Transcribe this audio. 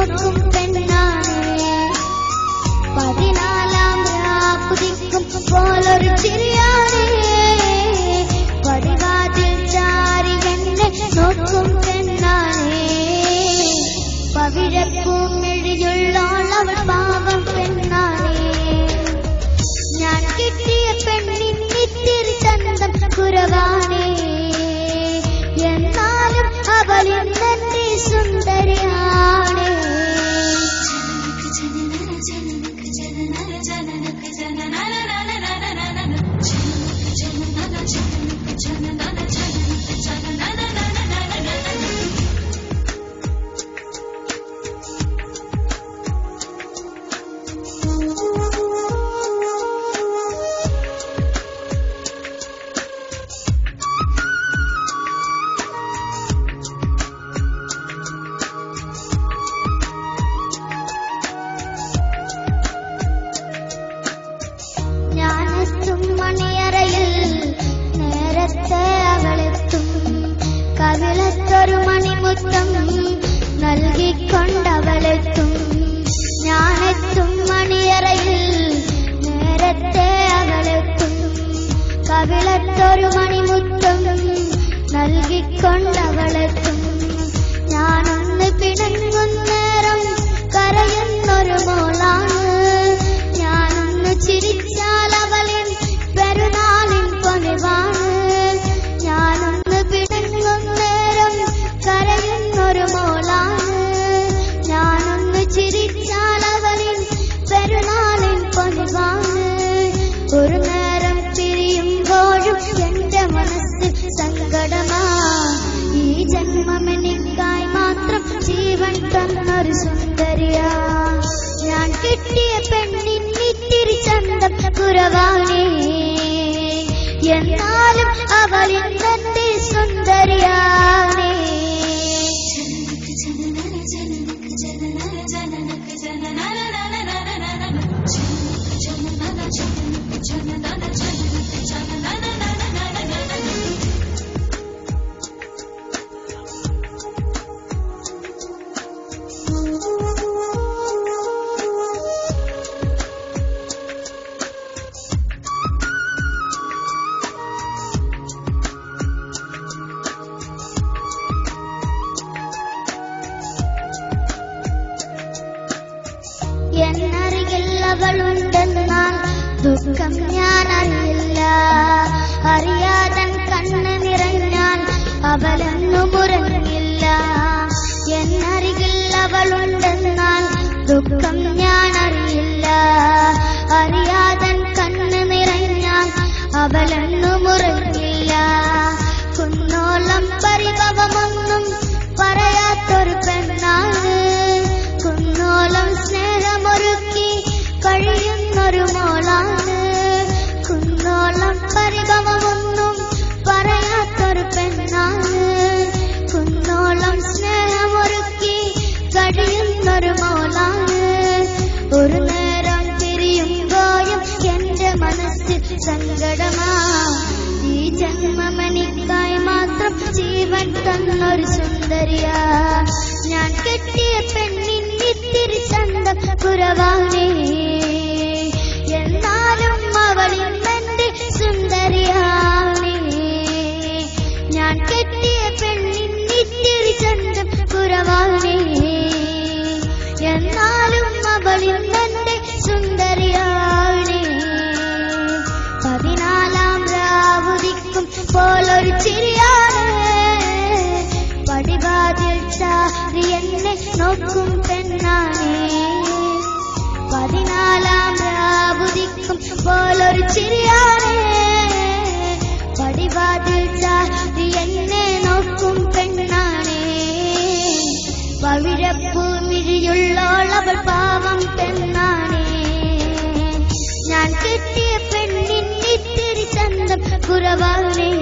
നോക്കും പെണ്ണാണേ. 14-ാം രാപ്പുതിക്കും പോലൊരു ചിരിയാണേ. പടിവാതിൽ ചാരി എന്നെ നോക്കും പെണ്ണാണേ. പവിഴപ്പൂമിഴിയുള്ളോളവൾ പാവം പെണ്ണാണേ. ഞാൻ കിട്ടിയ പെണ്ണിന്നിത്തിരി ചന്തം കുറവാണേ. എന്നാലും അവളിന്നെന്റെ സുന്ദരിയാണേ. ഞാനെത്തും മണിയറയിൽ നേരത്തെ അവളെത്തും. കവിളത്തൊരു മണിമുത്തം നൽകിക്കൊണ്ടവളെത്തും. ഞാനെത്തും മണിയറയിൽ നേരത്തെ അവളെത്തും. കവിളത്തൊരു മണിമുത്തം നൽകിക്കൊണ്ടവളെത്തും. ഞാനൊന്ന് പിണങ്ങുന്നേരം കരയുന്നൊരു മോളാണ്. ഞാനൊന്ന് ചിരിച്ചാൽ അവളിൻ പെരുന്നാളിൻ പൊലിവാണ്. ഞാനൊന്ന് പിണങ്ങുന്നേരം കരയുന്നൊരു മോളാണ്. ഞാനൊന്ന് ചിരിച്ചാൽ അവളിൻ പെരുന്നാളിൻ പൊലിവാണ്. ഒരു നേരം പിരിയുമ്പോഴും എന്റെ മനസ്സിൽ സങ്കടമാ. ഈ ജന്മമെനിക്കായി മാത്രം ജീവൻ തന്നൊരു സുന്ദരിയാ. ഞാൻ കിട്ടിയ പെണ്ണിന്നിത്തിരി ചന്തം കുറവാണേ. എന്നാലും അവളിന്നെന്റെ സുന്ദരിയാണേ. എന്നരികിൽ അവളുണ്ടെന്നാൽ ദുഃഖം ഞാൻ അറിയില്ല. അറിയാതൻ കണ്ണ് നിറഞ്ഞാൽ അവളെന്നും ഉറങ്ങില്ല. എന്നരികിൽ അവളുണ്ടെന്നാൽ ദുഃഖം ഞാൻ അറിയില്ല. അറിയാതൻ കണ്ണ് നിറഞ്ഞാൽ അവളെന്നും ഉറങ്ങില്ല. കുന്നോളം പരിഭവമൊന്നും പറയാത്തൊരു പെണ്ണാണ്. കുന്നോളം സ്നേഹമൊരുക്കി കഴിയുന്നൊരു മോളാണ്. കുന്നോളം പരിഭവമൊന്നും പറയാത്തൊരു പെണ്ണാണ്. കുന്നോളം സ്നേഹമൊരുക്കി കഴിയുന്നൊരു മോളാണ്. ഒരു നേരം പിരിയുമ്പോഴും എന്റെ മനസ്സിൽ സങ്കടമാ. ഈ ജന്മമെനിക്കായി മാത്രം ജീവൻ തന്നൊരു സുന്ദരിയാ. ഞാൻ കെട്ടിയ പെണ്ണിന്നിത്തിരി ചന്തം കുറവാണേ. എന്നാലും അവളിന്നെന്റെ സുന്ദരിയാണേ. ഞാൻ കെട്ടിയ പെണ്ണിന്നിത്തിരി ചന്തം കുറവാണേ. എന്നാലും അവളിന്നെന്റെ സുന്ദരിയാണേ. 14-ാം രാവുദിക്കും പോലൊരു ചിരിയാണ്. പടിവാതിൽ ചാരി എന്നെ നോക്കും പെണ്ണാണേ. 14-ാം രാവുദിക്കും പോലൊരു ചിരിയാണ്. പടിവാതിൽ ചാരി എന്നെ നോക്കും പെണ്ണാണേ. പവിഴപ്പൂമിഴിയുള്ളോളവൾ പാവം പെണ്ണാണേ. ഞാൻ കിട്ടിയ പെണ്ണിന്നിത്തിരി ചന്തം കുറവാണേ.